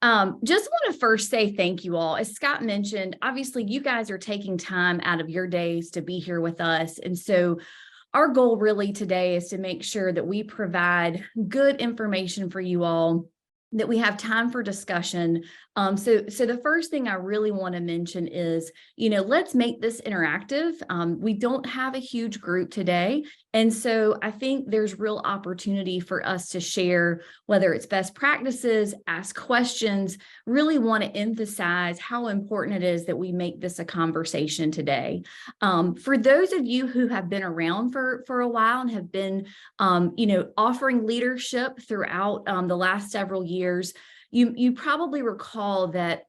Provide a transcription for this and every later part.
Just want to first say thank you all. As Scott mentioned, obviously you guys are taking time out of your days to be here with us. And so our goal really today is to make sure that we provide good information for you all, that we have time for discussion. So the first thing I really want to mention is, let's make this interactive. We don't have a huge group today. And so I think there's real opportunity for us to share, whether it's best practices, ask questions, really want to emphasize how important it is that we make this a conversation today. For those of you who have been around for a while and have been, offering leadership throughout the last several years, you probably recall that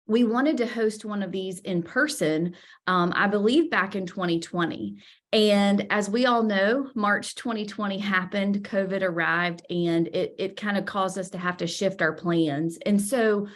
we wanted to host one of these in person, I believe back in 2020. And as we all know, March 2020 happened, COVID arrived, and it kind of caused us to have to shift our plans. And so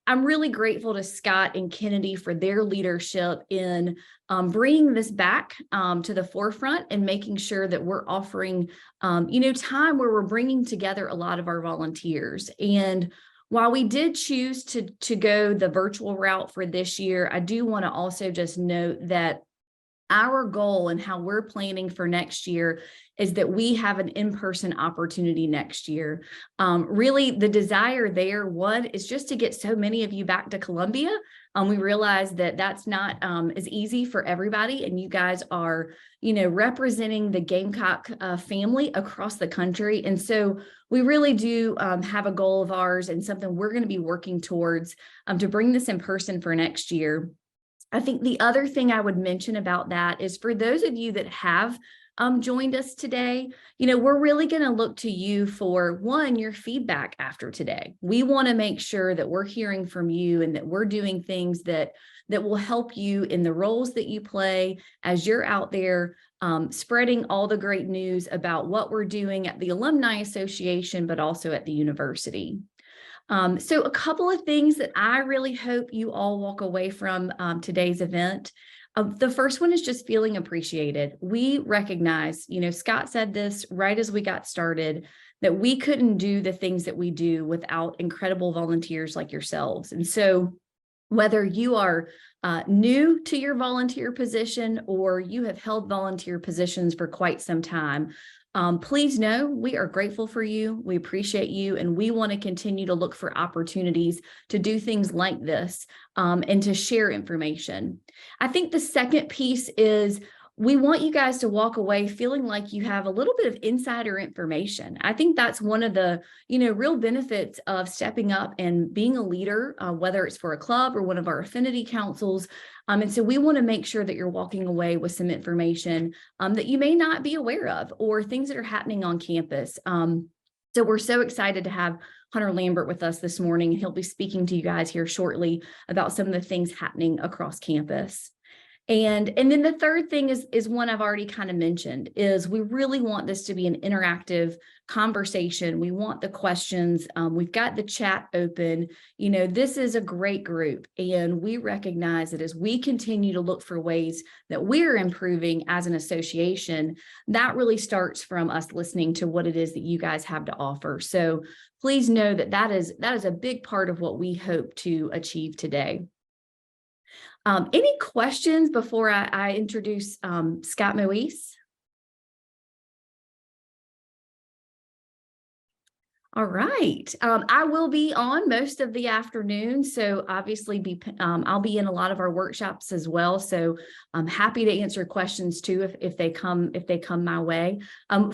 I'm really grateful to Scott and Kennedy for their leadership in bringing this back to the forefront and making sure that we're offering, time where we're bringing together a lot of our volunteers. And while we did choose to go the virtual route for this year, I do want to also just note that our goal and how we're planning for next year is that we have an in-person opportunity next year. Really, the desire there, one, is just to get so many of you back to Columbia. We realize that that's not as easy for everybody, and you guys are, representing the Gamecock family across the country. And so we really do have a goal of ours and something we're going to be working towards to bring this in person for next year. I think the other thing I would mention about that is for those of you that have joined us today, we're really going to look to you for, one, your feedback after today. We want to make sure that we're hearing from you and that we're doing things that will help you in the roles that you play as you're out there spreading all the great news about what we're doing at the Alumni Association, but also at the university. So a couple of things that I really hope you all walk away from today's event. The first one is just feeling appreciated. We recognize, Scott said this right as we got started, that we couldn't do the things that we do without incredible volunteers like yourselves. And so whether you are new to your volunteer position or you have held volunteer positions for quite some time, please know we are grateful for you. We appreciate you, and we want to continue to look for opportunities to do things like this and to share information. I think the second piece is we want you guys to walk away feeling like you have a little bit of insider information. I think that's one of the, real benefits of stepping up and being a leader, whether it's for a club or one of our affinity councils. And so we want to make sure that you're walking away with some information that you may not be aware of or things that are happening on campus. So we're so excited to have Hunter Lambert with us this morning. He'll be speaking to you guys here shortly about some of the things happening across campus. And then the third thing is one I've already kind of mentioned, is we really want this to be an interactive conversation. We want the questions. We've got the chat open. This is a great group, and we recognize that as we continue to look for ways that we're improving as an association, that really starts from us listening to what it is that you guys have to offer. So please know that is a big part of what we hope to achieve today. Any questions before I introduce Scott Moise? All right. I will be on most of the afternoon, so obviously I'll be in a lot of our workshops as well. So I'm happy to answer questions too if they come my way.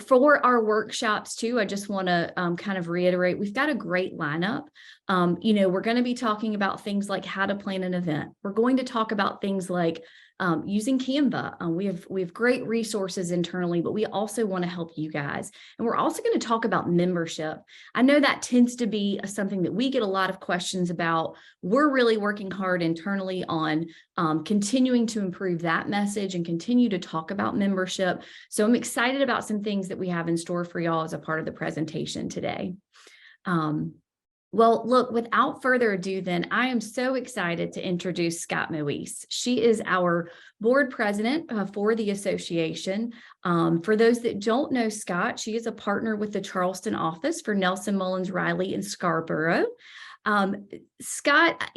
For our workshops too, I just want to kind of reiterate, we've got a great lineup. We're going to be talking about things like how to plan an event. We're going to talk about things like using Canva. We have great resources internally, but we also want to help you guys. And we're also going to talk about membership. I know that tends to be something that we get a lot of questions about. We're really working hard internally on continuing to improve that message and continue to talk about membership. So I'm excited about some things that we have in store for y'all as a part of the presentation today. Well, look, without further ado, then, I am so excited to introduce Scott Moise. She is our board president for the association. For those that don't know Scott, she is a partner with the Charleston office for Nelson Mullins Riley in Scarborough. Scott,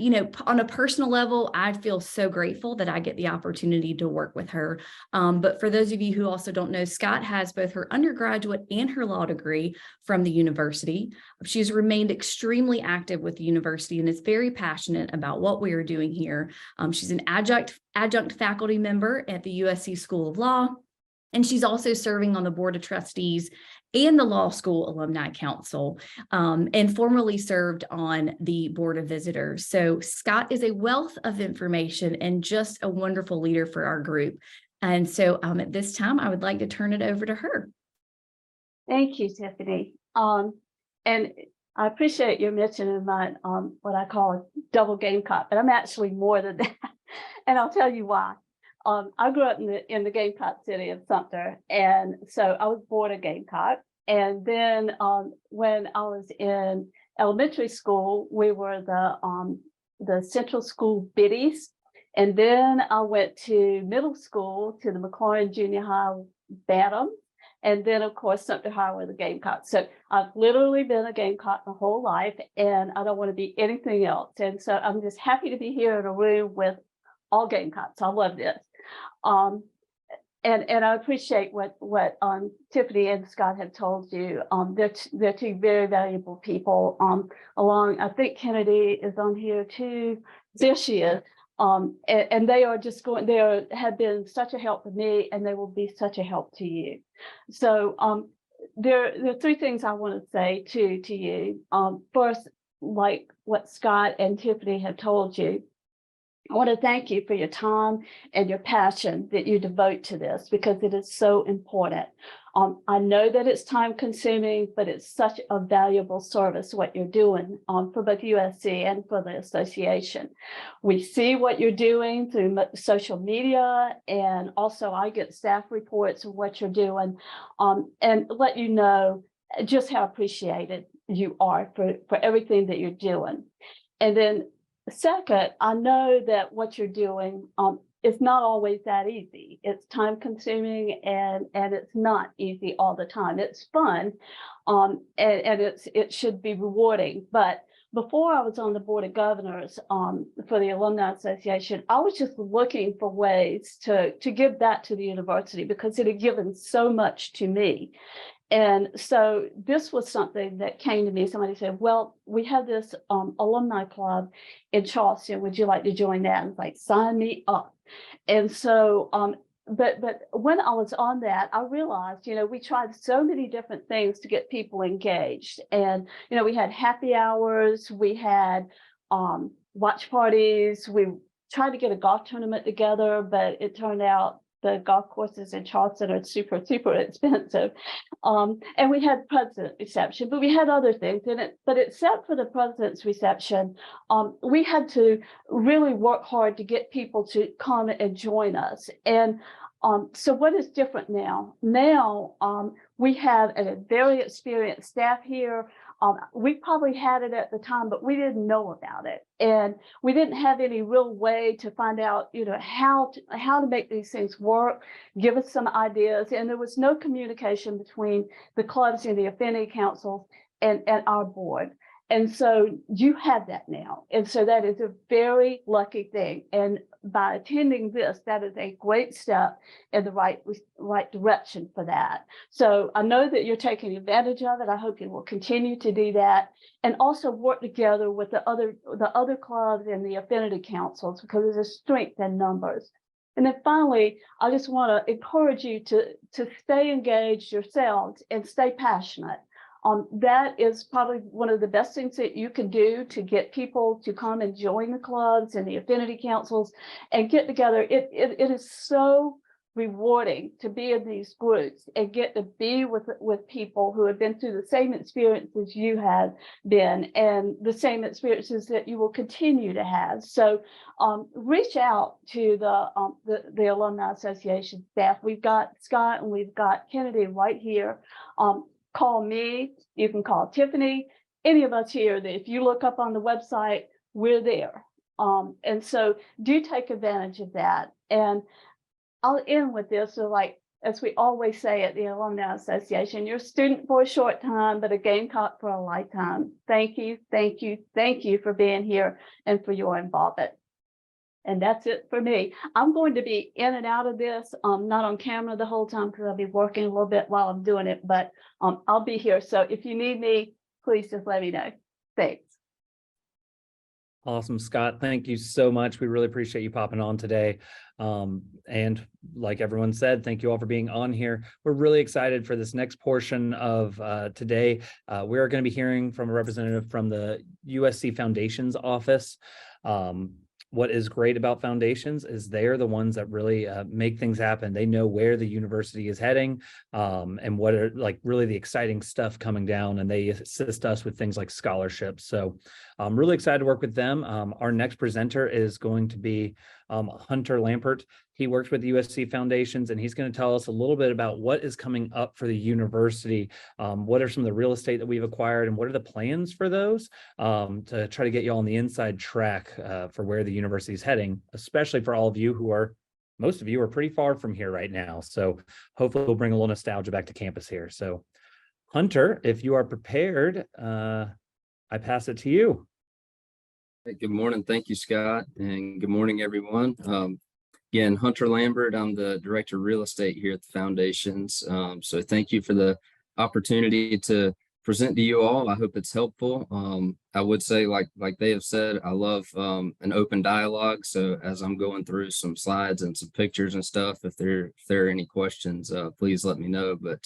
on a personal level, I feel so grateful that I get the opportunity to work with her. But for those of you who also don't know, Scott has both her undergraduate and her law degree from the university. She's remained extremely active with the university and is very passionate about what we are doing here. She's an adjunct faculty member at the USC School of Law, and she's also serving on the Board of Trustees and the Law School Alumni Council, and formerly served on the Board of Visitors. So Scott is a wealth of information and just a wonderful leader for our group. And so at this time, I would like to turn it over to her. Thank you, Tiffany. And I appreciate your mentioning my what I call a double Gamecock, but I'm actually more than that. And I'll tell you why. I grew up in the Gamecock city of Sumter, and so I was born a Gamecock. And then when I was in elementary school, we were the Central School Biddies, and then I went to middle school to the McLaurin Junior High Bantam, and then of course Sumter High were the Gamecocks. So I've literally been a Gamecock my whole life, and I don't want to be anything else. And so I'm just happy to be here in a room with all Gamecocks. I love this. And I appreciate what Tiffany and Scott have told you. They're two very valuable people. I think Kennedy is on here too. There she is. And they are just have been such a help to me, and they will be such a help to you. So there are three things I want to say to you. First, like what Scott and Tiffany have told you, I want to thank you for your time and your passion that you devote to this, because it is so important. I know that it's time consuming, but it's such a valuable service what you're doing for both USC and for the association. We see what you're doing through social media, and also I get staff reports of what you're doing, and let you know just how appreciated you are for everything that you're doing. And then second, I know that what you're doing is not always that easy. It's time consuming, and it's not easy all the time. It's fun, and it should be rewarding. But before I was on the Board of Governors for the Alumni Association, I was just looking for ways to give back to the university, because it had given so much to me. And so this was something that came to me. Somebody said, well, we have this alumni club in Charleston. Would you like to join that? And it's like, sign me up. And so, but when I was on that, I realized, we tried so many different things to get people engaged. And, we had happy hours, we had watch parties, we tried to get a golf tournament together, but it turned out the golf courses in Charleston are super, super expensive. And we had president reception, but we had other things in it. But except for the president's reception, we had to really work hard to get people to come and join us. And so what is different now? Now we have a very experienced staff here. We probably had it at the time, but we didn't know about it, and we didn't have any real way to find out, how to make these things work. Give us some ideas, and there was no communication between the clubs and the affinity councils and our board. And so you have that now, and so that is a very lucky thing. And by attending this, that is a great step in the right direction for that. So I know that you're taking advantage of it. I hope you will continue to do that, and also work together with the other clubs and the affinity councils, because there's a strength in numbers. And then finally, I just want to encourage you to stay engaged yourselves and stay passionate. That is probably one of the best things that you can do to get people to come and join the clubs and the affinity councils and get together. It is so rewarding to be in these groups and get to be with people who have been through the same experiences you have been, and the same experiences that you will continue to have. So reach out to the Alumni Association staff. We've got Scott and we've got Kennedy right here. Call me, you can call Tiffany, any of us here, that if you look up on the website, we're there. And so do take advantage of that. And I'll end with this. So like as we always say at the Alumni Association, you're a student for a short time, but a Gamecock for a lifetime. Thank you, thank you, thank you for being here and for your involvement. And that's it for me. I'm going to be in and out of this, not on camera the whole time because I'll be working a little bit while I'm doing it, but I'll be here. So if you need me, please just let me know. Thanks. Awesome, Scott. Thank you so much. We really appreciate you popping on today. And like everyone said, thank you all for being on here. We're really excited for this next portion of today. We're going to be hearing from a representative from the USC Foundation's office. What is great about foundations is they're the ones that really make things happen. They know where the university is heading and what are like really the exciting stuff coming down, and they assist us with things like scholarships. So I'm really excited to work with them. Our next presenter is going to be Hunter Lambert. He works with the USC Foundations, and he's going to tell us a little bit about what is coming up for the university. What are some of the real estate that we've acquired, and what are the plans for those to try to get you all on the inside track for where the university is heading, especially for all of you who are, most of you are pretty far from here right now. So hopefully we'll bring a little nostalgia back to campus here. So Hunter, if you are prepared, I pass it to you. Hey, good morning. Thank you, Scott. And good morning, everyone. Again, Hunter Lambert. I'm the Director of Real Estate here at the Foundations. So thank you for the opportunity to present to you all. I hope it's helpful. I would say, like they have said, I love an open dialogue. So as I'm going through some slides and some pictures and stuff, if there are any questions, please let me know. But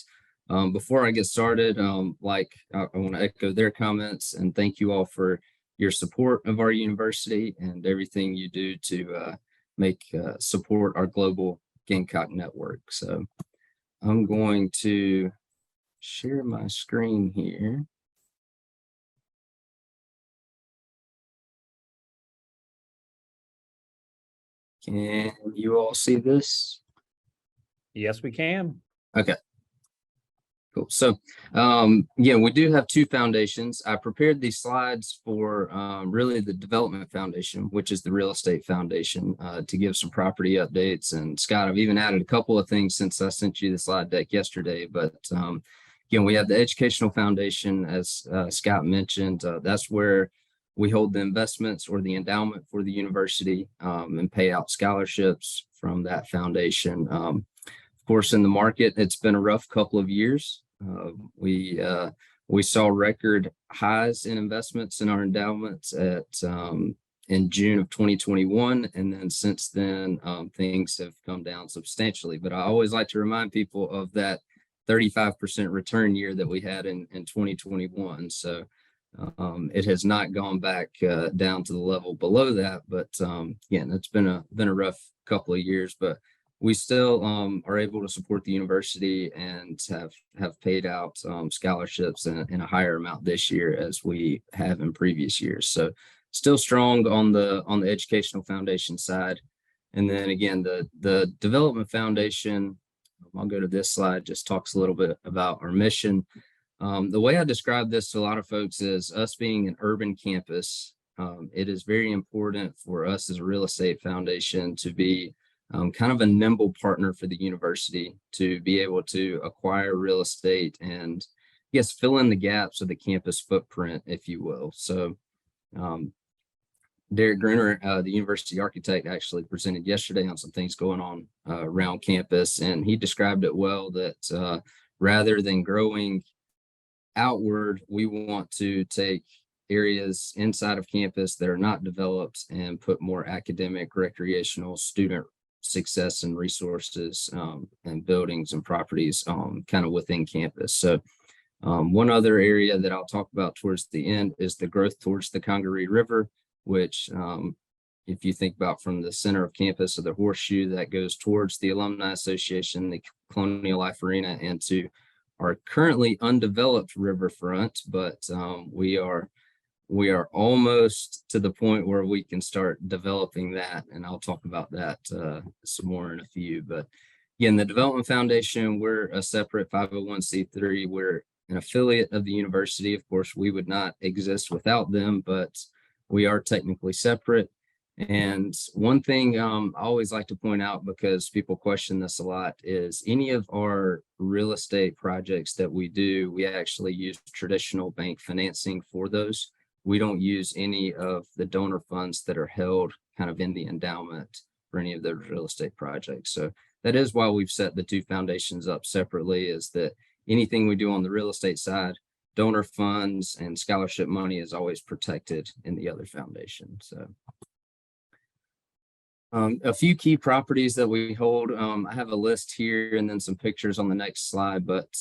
before I get started, I want to echo their comments and thank you all for your support of our university and everything you do to support our global Gamecock network. So I'm going to share my screen here. Can you all see this? Yes, we can. Okay. Cool. So, yeah, we do have two foundations. I prepared these slides for really the Development Foundation, which is the Real Estate Foundation, to give some property updates. And Scott, I've even added a couple of things since I sent you the slide deck yesterday. But again, we have the Educational Foundation, as Scott mentioned. That's where we hold the investments or the endowment for the university and pay out scholarships from that foundation. Of course, in the market, it's been a rough couple of years. We saw record highs in investments in our endowments in June of 2021, and then since then things have come down substantially. But I always like to remind people of that 35% return year that we had in 2021. So it has not gone back down to the level below that. But again, it's been a rough couple of years, but we still are able to support the university and have paid out scholarships in a higher amount this year as we have in previous years. So still strong on the Educational Foundation side. And then again, the Development Foundation, I'll go to this slide, just talks a little bit about our mission. The way I describe this to a lot of folks is us being an urban campus. It is very important for us as a real estate foundation to be kind of a nimble partner for the university to be able to acquire real estate and, yes, fill in the gaps of the campus footprint, if you will. So Derek Gruner, the university architect, actually presented yesterday on some things going on around campus, and he described it well that rather than growing outward, we want to take areas inside of campus that are not developed and put more academic, recreational, student success and resources and buildings and properties kind of within campus. So one other area that I'll talk about towards the end is the growth towards the Congaree River, which if you think about from the center of campus of the horseshoe that goes towards the Alumni Association, the Colonial Life Arena, and to our currently undeveloped riverfront, but we are almost to the point where we can start developing that, and I'll talk about that some more in a few. But again, the Development Foundation, we're a separate 501c3. We're an affiliate of the university. Of course, we would not exist without them, but we are technically separate. And one thing I always like to point out, because people question this a lot, is any of our real estate projects that we do, we actually use traditional bank financing for those. We don't use any of the donor funds that are held kind of in the endowment for any of those real estate projects. So that is why we've set the two foundations up separately, is that anything we do on the real estate side, donor funds and scholarship money is always protected in the other foundation. So a few key properties that we hold. I have a list here and then some pictures on the next slide, but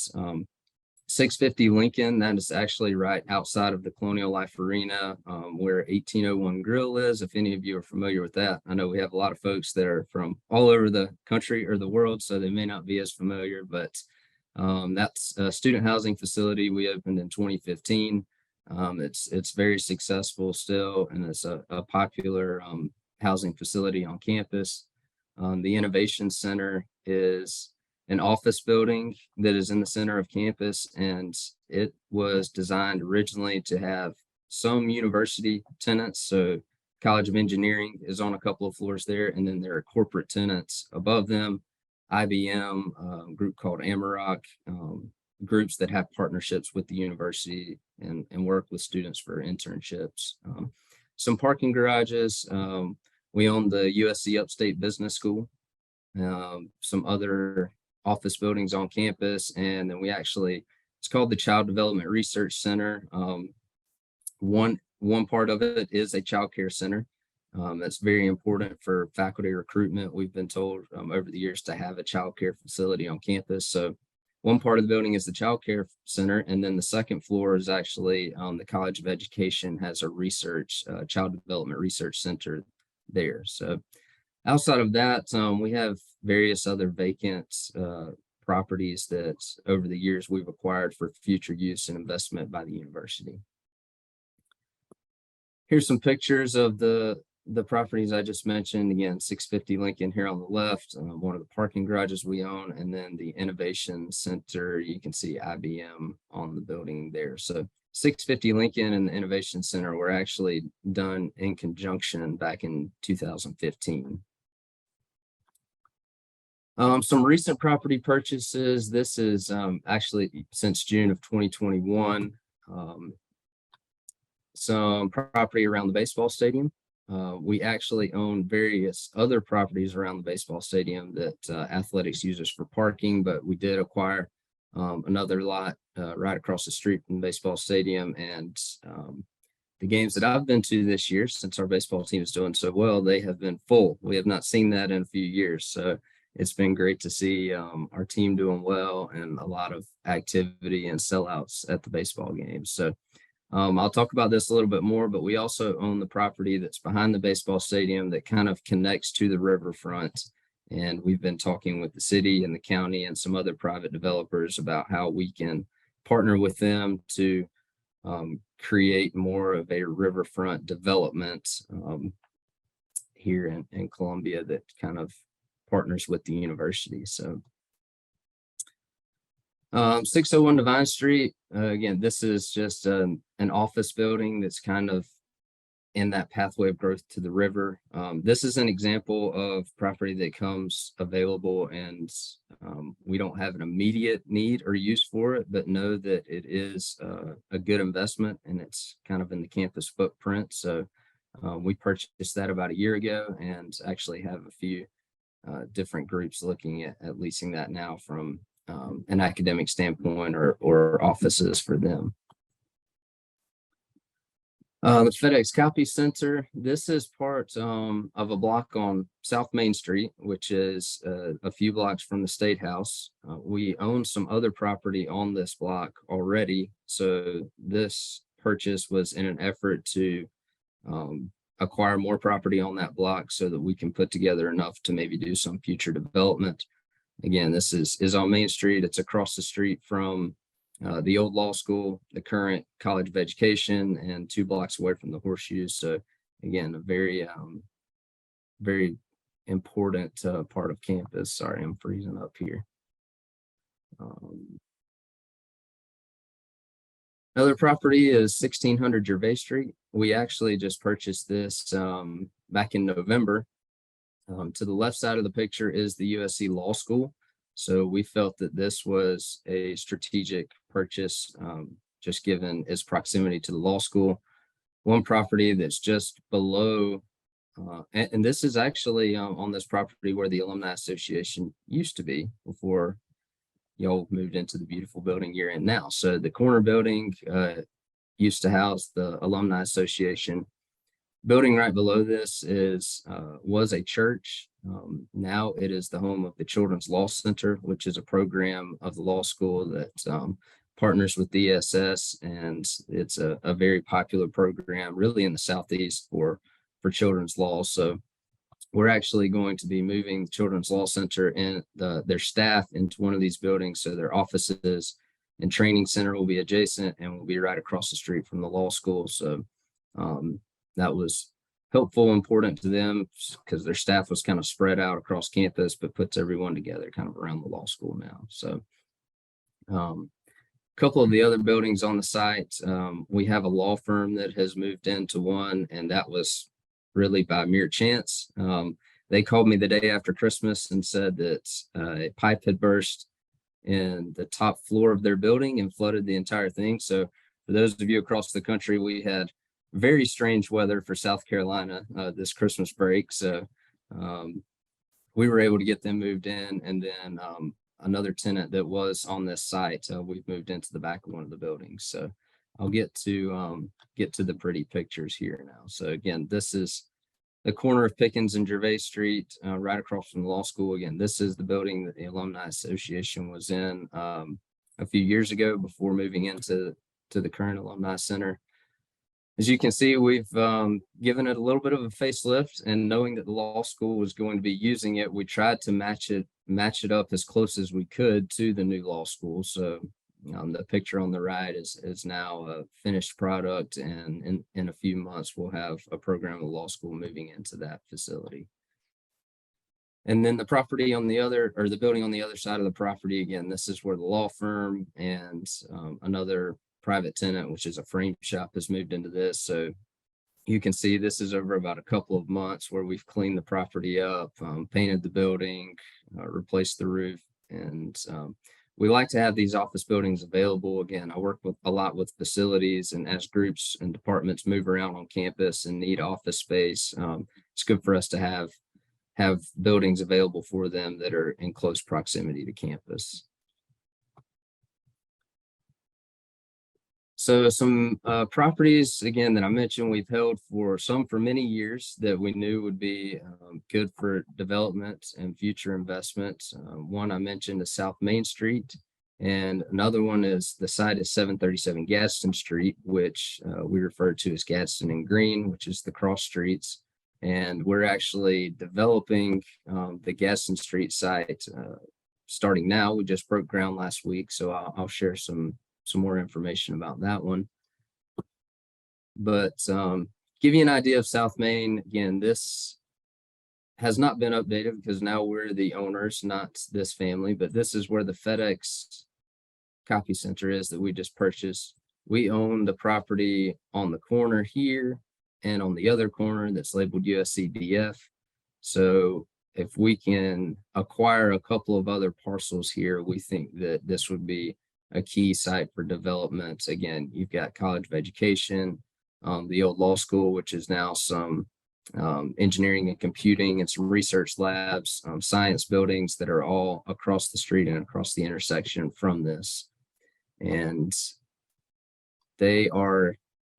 650 Lincoln, that is actually right outside of the Colonial Life Arena, where 1801 Grill is, if any of you are familiar with that. I know we have a lot of folks that are from all over the country or the world, so they may not be as familiar, but that's a student housing facility we opened in 2015. It's very successful still, and it's a popular housing facility on campus. The Innovation Center is an office building that is in the center of campus, and it was designed originally to have some university tenants. So College of Engineering is on a couple of floors there, and then there are corporate tenants above them, IBM, a group called Amarok, groups that have partnerships with the university and work with students for internships. Some parking garages. We own the USC Upstate Business School, some other office buildings on campus, and then it's called the Child Development Research Center. One part of it is a child care center. That's very important for faculty recruitment. We've been told over the years to have a child care facility on campus. So one part of the building is the child care center, and then the second floor is actually the College of Education has a child development research center there. So outside of that, we have various other vacant properties that over the years we've acquired for future use and investment by the university. Here's some pictures of the properties I just mentioned. Again, 650 Lincoln here on the left, one of the parking garages we own, and then the Innovation Center. You can see IBM on the building there. So 650 Lincoln and the Innovation Center were actually done in conjunction back in 2015. Some recent property purchases. This is actually since June of 2021. Some property around the baseball stadium. We actually own various other properties around the baseball stadium that athletics uses for parking, but we did acquire another lot right across the street from the baseball stadium. And the games that I've been to this year, since our baseball team is doing so well, they have been full. We have not seen that in a few years. So it's been great to see our team doing well and a lot of activity and sellouts at the baseball games. So I'll talk about this a little bit more, but we also own the property that's behind the baseball stadium that kind of connects to the riverfront. And we've been talking with the city and the county and some other private developers about how we can partner with them to create more of a riverfront development here in Columbia that kind of partners with the university. So 601 Devine Street, again, this is just an office building that's kind of in that pathway of growth to the river. This is an example of property that comes available, and we don't have an immediate need or use for it, but know that it is a good investment, and it's kind of in the campus footprint. So we purchased that about a year ago and actually have a few different groups looking at leasing that now from an academic standpoint or offices for them. The FedEx Copy Center, this is part of a block on South Main Street, which is a few blocks from the State House. We own some other property on this block already, so this purchase was in an effort to acquire more property on that block so that we can put together enough to maybe do some future development. Again, this is on Main Street. It's across the street from the old law school, the current College of Education, and 2 blocks away from the Horseshoes. So again, a very, very important part of campus. Sorry, I'm freezing up here. Another property is 1600 Gervais Street. We actually just purchased this back in November. To the left side of the picture is the USC Law School. So we felt that this was a strategic purchase, just given its proximity to the law school. One property that's just below, and this is actually on this property where the Alumni Association used to be before y'all moved into the beautiful building you're in now. So the corner building used to house the Alumni Association. Building right below this was a church. Now it is the home of the Children's Law Center, which is a program of the law school that partners with DSS, and it's a very popular program really in the Southeast for children's law. So we're actually going to be moving the Children's Law Center and their staff into one of these buildings. So their offices and training center will be adjacent and will be right across the street from the law school. So that was helpful, important to them because their staff was kind of spread out across campus, but puts everyone together kind of around the law school now. So a couple of the other buildings on the site, we have a law firm that has moved into one, and that was really by mere chance. They called me the day after Christmas and said that a pipe had burst in the top floor of their building and flooded the entire thing. So for those of you across the country, we had very strange weather for South Carolina this Christmas break. So we were able to get them moved in. And then another tenant that was on this site, we've moved into the back of one of the buildings. So I'll get to the pretty pictures here now. So again, this is the corner of Pickens and Gervais Street, right across from the law school. Again, this is the building that the Alumni Association was in a few years ago before moving into the current Alumni Center. As you can see, we've given it a little bit of a facelift, and knowing that the law school was going to be using it, we tried to match it up as close as we could to the new law school. So the picture on the right is now a finished product, and in a few months we'll have a program of law school moving into that facility. And then the property on the other, or the building on the other side of the property, again, this is where the law firm and another private tenant, which is a frame shop, has moved into this. So you can see this is over about a couple of months where we've cleaned the property up, painted the building, replaced the roof. And we like to have these office buildings available. Again, I work a lot with facilities, and as groups and departments move around on campus and need office space, it's good for us to have buildings available for them that are in close proximity to campus. So some properties, again, that I mentioned we've held for many years that we knew would be good for development and future investments. One I mentioned is South Main Street, and another one is the site is 737 Gadsden Street, which we refer to as Gadsden and Green, which is the cross streets. And we're actually developing the Gadsden Street site starting now. We just broke ground last week, so I'll share some more information about that one. But give you an idea of South Main, again, this has not been updated because now we're the owners, not this family, but this is where the FedEx copy center is that we just purchased. We own the property on the corner here and on the other corner that's labeled USC DF. So if we can acquire a couple of other parcels here, we think that this would be a key site for development. Again, you've got College of Education, the old law school, which is now some engineering and computing and some research labs, science buildings that are all across the street and across the intersection from this. And they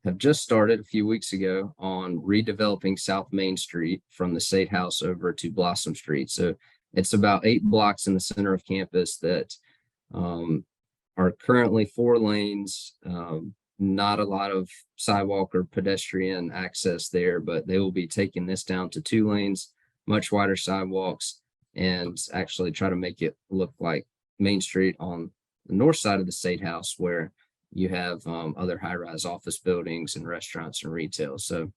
have just started a few weeks ago on redeveloping South Main Street from the State House over to Blossom Street. So it's about 8 blocks in the center of campus that are currently 4 lanes, not a lot of sidewalk or pedestrian access there, but they will be taking this down to 2 lanes, much wider sidewalks, and actually try to make it look like Main Street on the north side of the State House, where you have other high-rise office buildings and restaurants and retail. So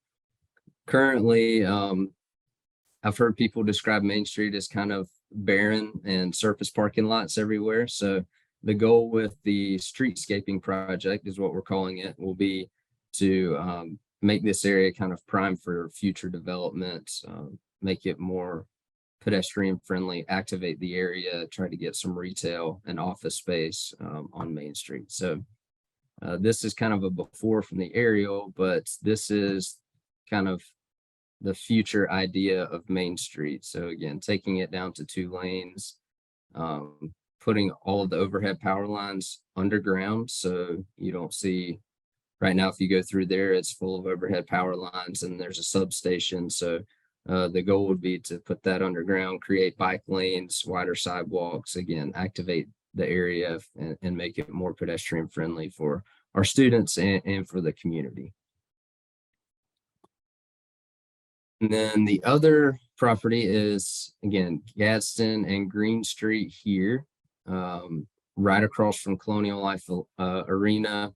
currently, I've heard people describe Main Street as kind of barren and surface parking lots everywhere. So the goal with the streetscaping project is what we're calling it, will be to make this area kind of prime for future development, make it more pedestrian friendly, activate the area, try to get some retail and office space on Main Street. So this is kind of a before from the aerial, but this is kind of the future idea of Main Street. So again, taking it down to 2 lanes, putting all of the overhead power lines underground. So you don't see right now, if you go through there, it's full of overhead power lines and there's a substation. So the goal would be to put that underground, create bike lanes, wider sidewalks, again, activate the area and make it more pedestrian friendly for our students and for the community. And then the other property is, again, Gadsden and Green Street here, right across from Colonial Life Arena.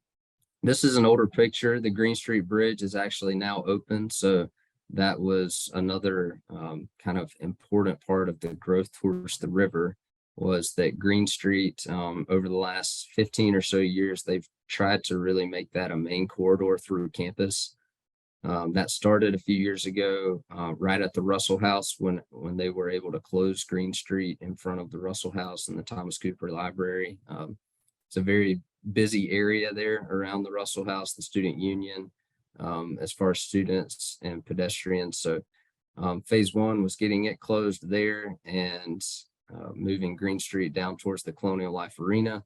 This is an older picture. The Green Street Bridge is actually now open. So that was another kind of important part of the growth towards the river, was that Green Street, over the last 15 or so years, they've tried to really make that a main corridor through campus. That started a few years ago, right at the Russell House when they were able to close Green Street in front of the Russell House and the Thomas Cooper Library. It's a very busy area there around the Russell House, the Student Union, as far as students and pedestrians. So phase 1 was getting it closed there and moving Green Street down towards the Colonial Life Arena.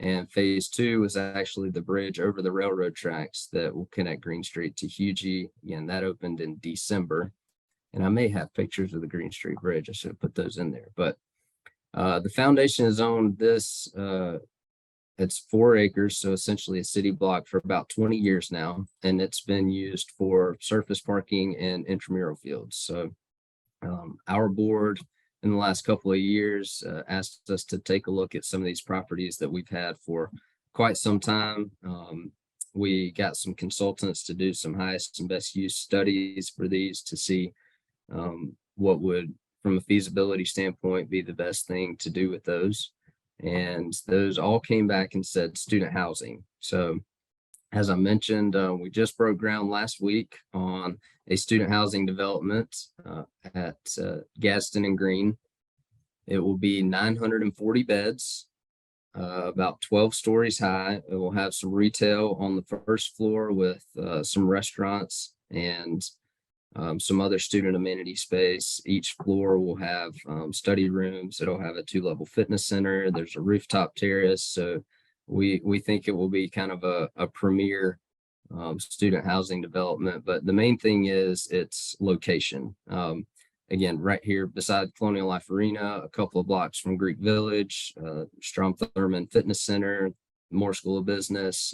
And phase 2 was actually the bridge over the railroad tracks that will connect Green Street to Hugie. Again, that opened in December. And I may have pictures of the Green Street Bridge. I should have put those in there. But the foundation has owned this. It's 4 acres, so essentially a city block, for about 20 years now. And it's been used for surface parking and intramural fields. So our board in the last couple of years asked us to take a look at some of these properties that we've had for quite some time. We got some consultants to do some highest and best use studies for these to see what would, from a feasibility standpoint, be the best thing to do with those. And those all came back and said student housing. So as I mentioned, we just broke ground last week on a student housing development at Gadsden and Green. It will be 940 beds, about 12 stories high. It will have some retail on the first floor with some restaurants and some other student amenity space. Each floor will have study rooms. It'll have a 2-level fitness center. There's a rooftop terrace. So we think it will be kind of a premier student housing development. But the main thing is its location. Again, right here beside Colonial Life Arena, a couple of blocks from Greek Village, Strom Thurmond Fitness Center, Moore School of Business.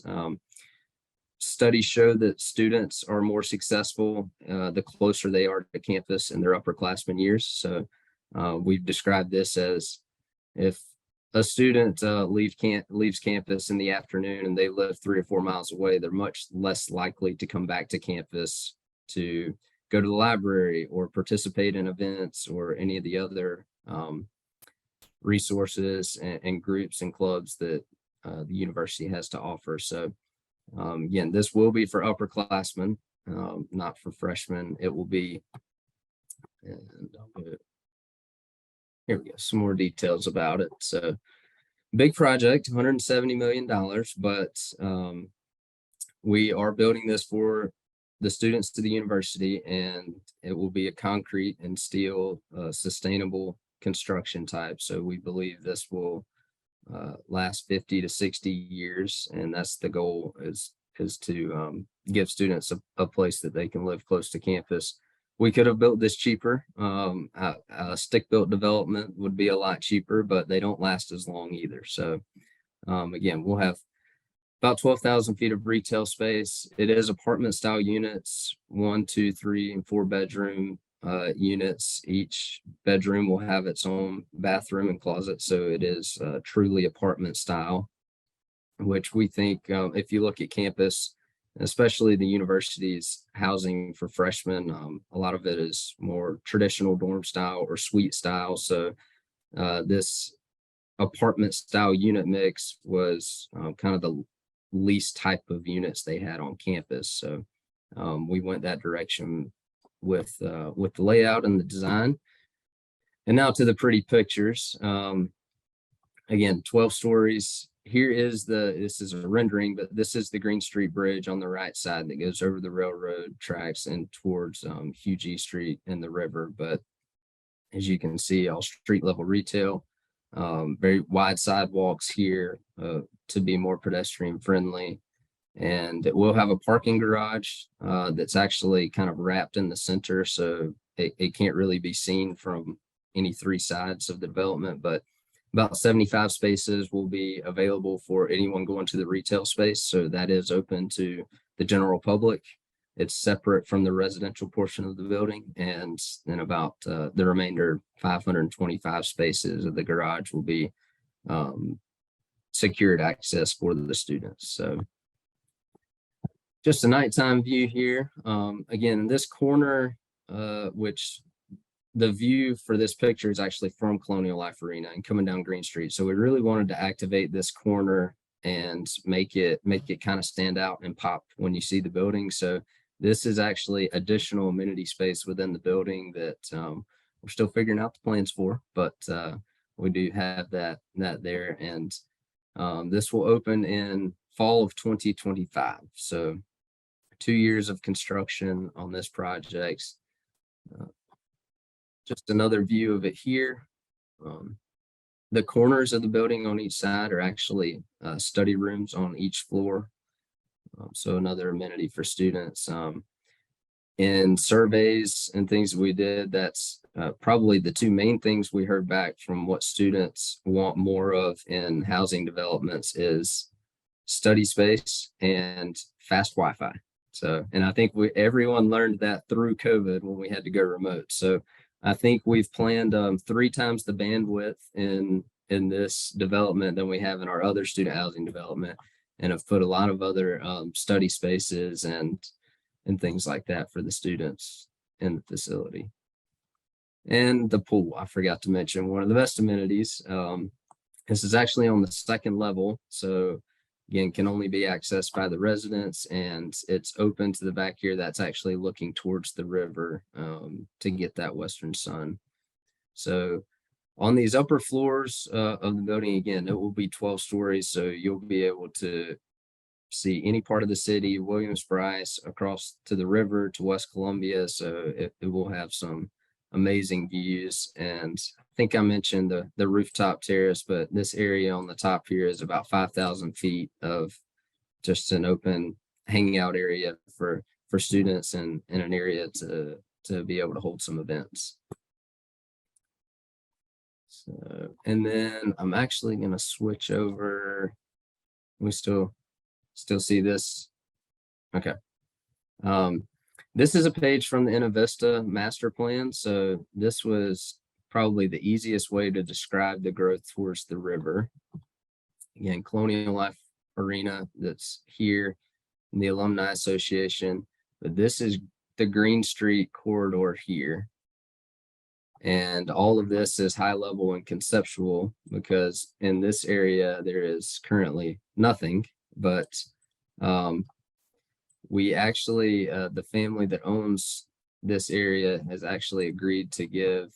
Studies show that students are more successful the closer they are to campus in their upperclassmen years. So we've described this as, if a student leaves campus in the afternoon and they live 3 or 4 miles away, they're much less likely to come back to campus to go to the library or participate in events or any of the other resources and groups and clubs that the university has to offer. So again, this will be for upperclassmen, not for freshmen. It will be, and here we go, some more details about it. So big project, $170 million, but we are building this for the students to the university, and it will be a concrete and steel sustainable construction type. So we believe this will last 50 to 60 years. And that's the goal, is to give students a place that they can live close to campus. We could have built this cheaper. A stick-built development would be a lot cheaper, but they don't last as long either. So again, we'll have about 12,000 feet of retail space. It is apartment style units, 1, 2, 3, and 4 bedroom units. Each bedroom will have its own bathroom and closet. So it is truly apartment style, which we think, if you look at campus, especially the university's housing for freshmen, a lot of it is more traditional dorm style or suite style. So this apartment style unit mix was kind of the least type of units they had on campus. So we went that direction with the layout and the design. And now to the pretty pictures. Again, 12 stories. Here is this is a rendering, but this is the Green Street Bridge on the right side that goes over the railroad tracks and towards Hugh Street and the river. But as you can see, all street level retail, very wide sidewalks here to be more pedestrian friendly. And it will have a parking garage that's actually kind of wrapped in the center, so it can't really be seen from any three sides of the development, but about 75 spaces will be available for anyone going to the retail space. So that is open to the general public. It's separate from the residential portion of the building. And then about the remainder 525 spaces of the garage will be secured access for the students. So just a nighttime view here. Again, this corner, which the view for this picture is actually from Colonial Life Arena and coming down Green Street. So we really wanted to activate this corner and make it kind of stand out and pop when you see the building. So this is actually additional amenity space within the building that we're still figuring out the plans for, but we do have that there. And this will open in fall of 2025. So 2 years of construction on this project. Just another view of it here. The corners of the building on each side are actually study rooms on each floor. So another amenity for students. In surveys and things we did, that's probably the two main things we heard back from what students want more of in housing developments is study space and fast Wi-Fi. So, and I think everyone learned that through COVID when we had to go remote. So I think we've planned 3 times the bandwidth in this development than we have in our other student housing development, and have put a lot of other study spaces and things like that for the students in the facility. And the pool, I forgot to mention, one of the best amenities. This is actually on the second level. So again, can only be accessed by the residents, and it's open to the back here. That's actually looking towards the river to get that western sun. So on these upper floors of the building, again, it will be 12 stories. So you'll be able to see any part of the city, Williams-Brice, across to the river, to West Columbia. So it will have some amazing views. And I think I mentioned the rooftop terrace, but this area on the top here is about 5,000 feet of just an open hanging out area for students and an area to be able to hold some events. So, and then I'm actually going to switch over. We still see this. Okay. This is a page from the Innovista master plan. So this was probably the easiest way to describe the growth towards the river. Again, Colonial Life Arena that's here in the Alumni Association, but this is the Green Street corridor here. And all of this is high level and conceptual because in this area there is currently nothing, but we actually, the family that owns this area has actually agreed to give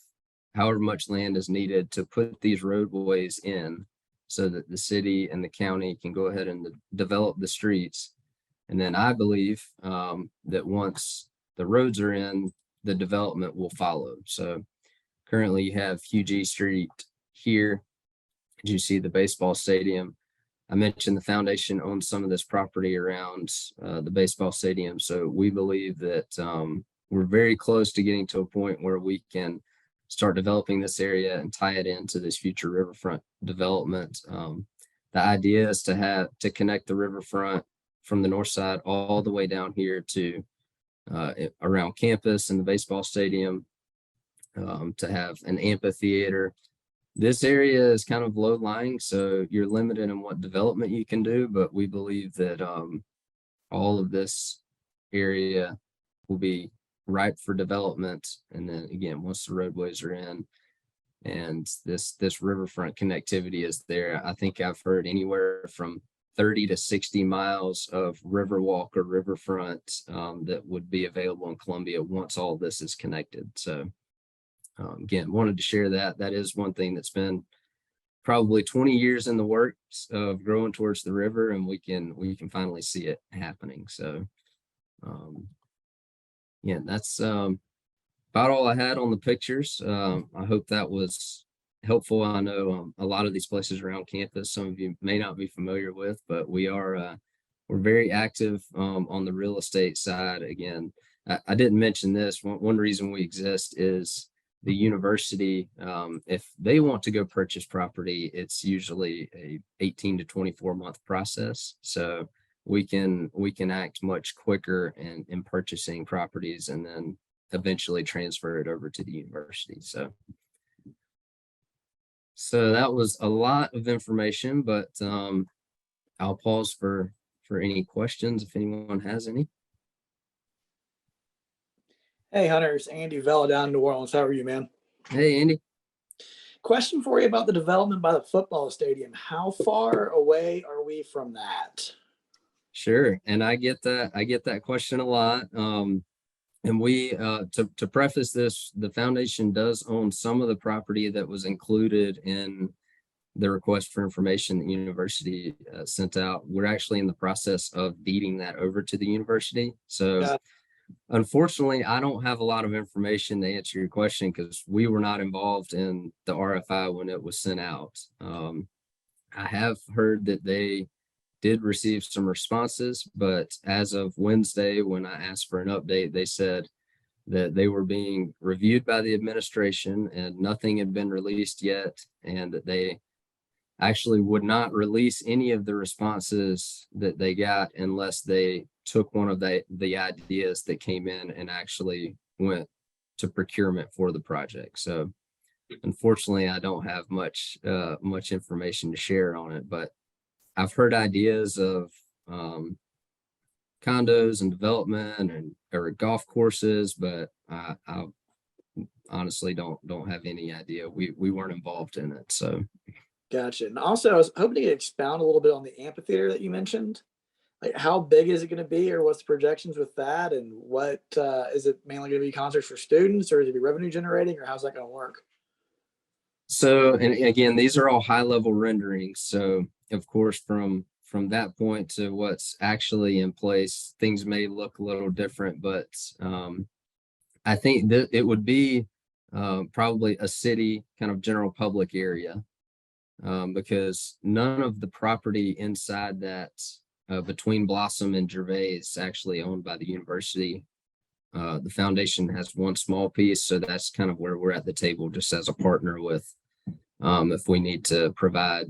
however much land is needed to put these roadways in so that the city and the county can go ahead and develop the streets. And then I believe that once the roads are in, the development will follow. So currently you have Hugh Street here. As you see the baseball stadium. I mentioned the foundation owns some of this property around the baseball stadium. So we believe that we're very close to getting to a point where we can start developing this area and tie it into this future riverfront development. The idea is to connect the riverfront from the north side all the way down here to around campus and the baseball stadium, to have an amphitheater. This area is kind of low lying, so you're limited in what development you can do, but we believe that all of this area will be ripe for development. And then again, once the roadways are in and this riverfront connectivity is there, I think I've heard anywhere from 30 to 60 miles of riverwalk or riverfront that would be available in Columbia once all this is connected. So again, wanted to share that. That is one thing that's been probably 20 years in the works of growing towards the river, and we can finally see it happening. So yeah, that's about all I had on the pictures. I hope that was helpful. I know a lot of these places around campus, some of you may not be familiar with, but we're very active on the real estate side. Again, I didn't mention this. One reason we exist is the university. If they want to go purchase property, it's usually a 18 to 24 month process. So we can act much quicker in purchasing properties and then eventually transfer it over to the university. So that was a lot of information, but I'll pause for any questions if anyone has any. Hey, Hunter, it's Andy Vella down in New Orleans. How are you, man? Hey, Andy. Question for you about the development by the football stadium. How far away are we from that? Sure. And I get that question a lot. And we, to preface this, the foundation does own some of the property that was included in the request for information the university sent out. We're actually in the process of deeding that over to the university. So unfortunately, I don't have a lot of information to answer your question because we were not involved in the RFI when it was sent out. I have heard that they did receive some responses, but as of Wednesday, when I asked for an update, they said that they were being reviewed by the administration and nothing had been released yet, and that they actually would not release any of the responses that they got unless they took one of the ideas that came in and actually went to procurement for the project. So unfortunately, I don't have much information to share on it, but I've heard ideas of condos and development or golf courses, but I honestly don't have any idea. We weren't involved in it. So Gotcha. And also, I was hoping to expound a little bit on the amphitheater that you mentioned. Like, how big is it going to be, or what's the projections with that? And what is it mainly going to be concerts for students, or is it be revenue generating, or how's that going to work? So, and again, these are all high level renderings. So of course, from that point to what's actually in place, things may look a little different, but I think that it would be probably a city kind of general public area because none of the property inside that between Blossom and Gervais is actually owned by the university. The foundation has one small piece, so that's kind of where we're at the table just as a partner with if we need to provide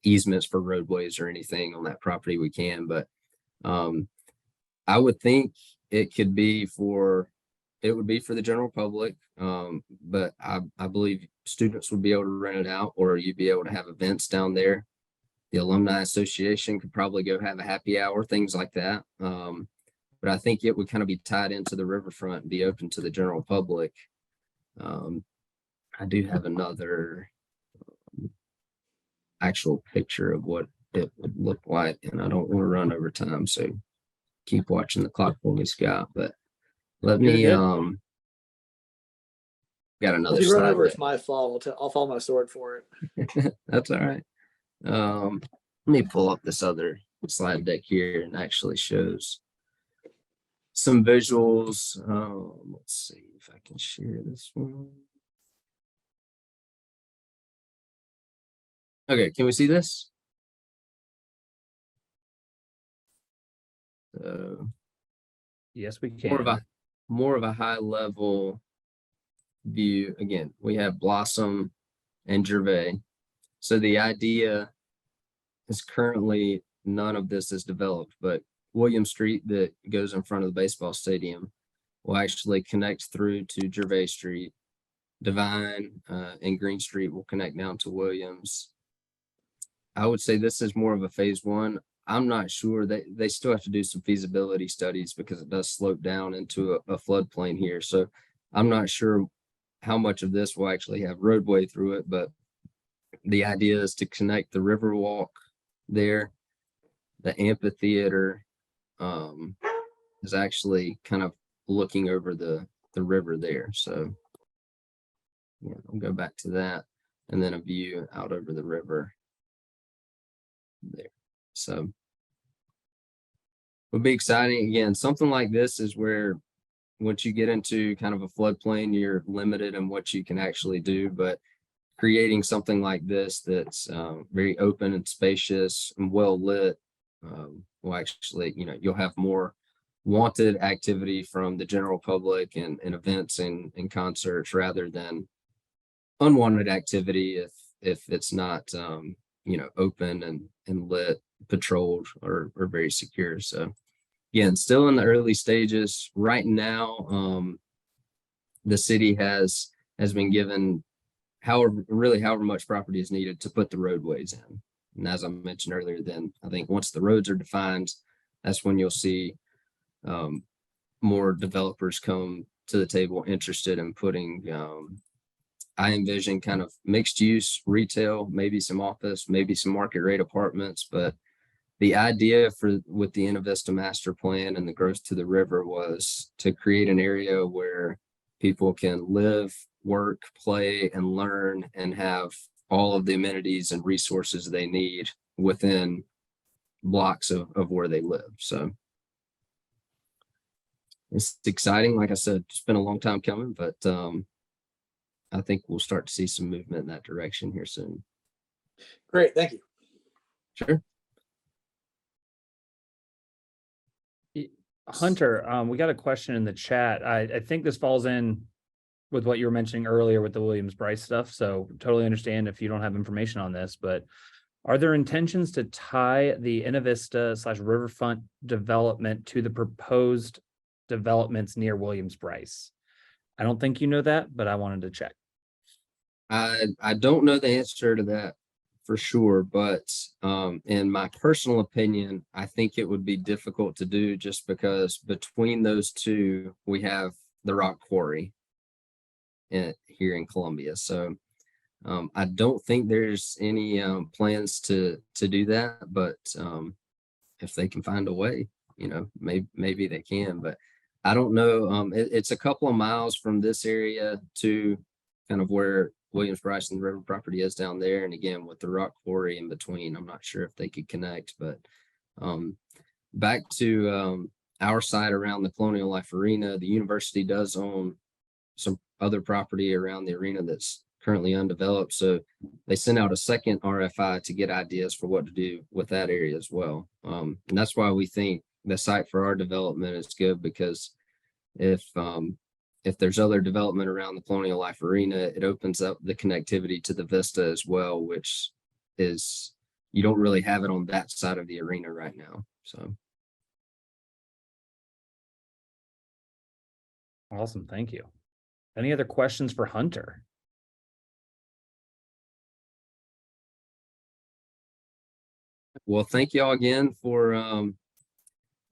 easements for roadways or anything on that property, we can. But I would think it would be for the general public, but I believe students would be able to rent it out, or you'd be able to have events down there. The Alumni Association could probably go have a happy hour, things like that. But I think it would kind of be tied into the riverfront and be open to the general public. I do have another actual picture of what it would look like, and I don't want to run over time, so keep watching the clock for me, Scott. But let me got another if you slide run over, there. it's my fault. I'll fall my sword for it. That's all right. Let me pull up this other slide deck here, and actually shows some visuals. Let's see if I can share this one. Okay, can we see this? Yes, we can. More of a high level view. Again, we have Blossom and Gervais. So the idea is currently none of this is developed, but William Street that goes in front of the baseball stadium will actually connect through to Gervais Street. Devine and Green Street will connect down to Williams. I would say this is more of a phase one. I'm not sure. They still have to do some feasibility studies because it does slope down into a floodplain here. So I'm not sure how much of this will actually have roadway through it, but the idea is to connect the Riverwalk there the amphitheater is actually kind of looking over the river there. So yeah, I'll go back to that, and then a view out over the river there. So would be exciting. Again, something like this is where once you get into kind of a floodplain, you're limited in what you can actually do, but creating something like this that's very open and spacious and well lit will actually, you'll have more wanted activity from the general public and events and concerts rather than unwanted activity if it's not open and lit, patrolled, or very secure. So again, still in the early stages right now. The city has been given however much property is needed to put the roadways in. And as I mentioned earlier, then I think once the roads are defined, that's when you'll see more developers come to the table interested in putting, I envision kind of mixed use retail, maybe some office, maybe some market rate apartments. But the idea with the Innovista master plan and the growth to the river was to create an area where people can live, work, play, and learn, and have all of the amenities and resources they need within blocks of where they live. So it's exciting. Like I said, it's been a long time coming, but I think we'll start to see some movement in that direction here soon. Great, thank you. Sure. Hunter, we got a question in the chat. I think this falls in with what you were mentioning earlier with the Williams-Brice stuff. So totally understand if you don't have information on this, but are there intentions to tie the Innovista/Riverfront development to the proposed developments near Williams-Brice? I don't think you know that, but I wanted to check. I don't know the answer to that for sure, but in my personal opinion, I think it would be difficult to do just because between those two, we have the rock quarry here in Columbia. So I don't think there's any plans to do that, but if they can find a way, maybe they can, but I don't know. It's a couple of miles from this area to kind of where Williams-Brice and the river property is down there. And again, with the rock quarry in between, I'm not sure if they could connect, but back to our side around the Colonial Life Arena, the university does own some other property around the arena that's currently undeveloped. So they sent out a second RFI to get ideas for what to do with that area as well. And that's why we think the site for our development is good, because if there's other development around the Colonial Life Arena, it opens up the connectivity to the Vista as well, which is, you don't really have it on that side of the arena right now. So. Awesome. Thank you. Any other questions for Hunter? Well, thank you all again for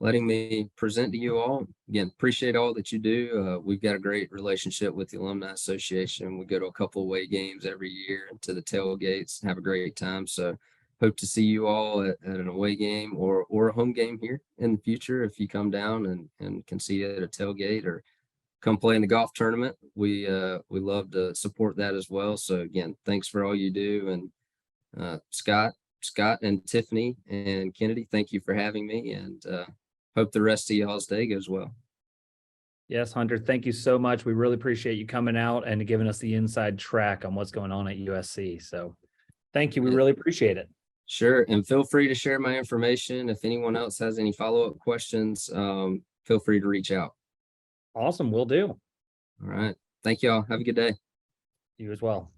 letting me present to you all. Again, appreciate all that you do. We've got a great relationship with the Alumni Association. We go to a couple of away games every year to the tailgates, have a great time. So hope to see you all at an away game or a home game here in the future. If you come down and can see it at a tailgate or come play in the golf tournament, we love to support that as well. So again, thanks for all you do. And Scott and Tiffany and Kennedy, thank you for having me, and hope the rest of y'all's day goes well. Yes, Hunter, thank you so much. We really appreciate you coming out and giving us the inside track on what's going on at USC. So thank you. We really appreciate it. Sure. And feel free to share my information. If anyone else has any follow-up questions, feel free to reach out. Awesome. Will do. All right. Thank y'all. Have a good day. You as well.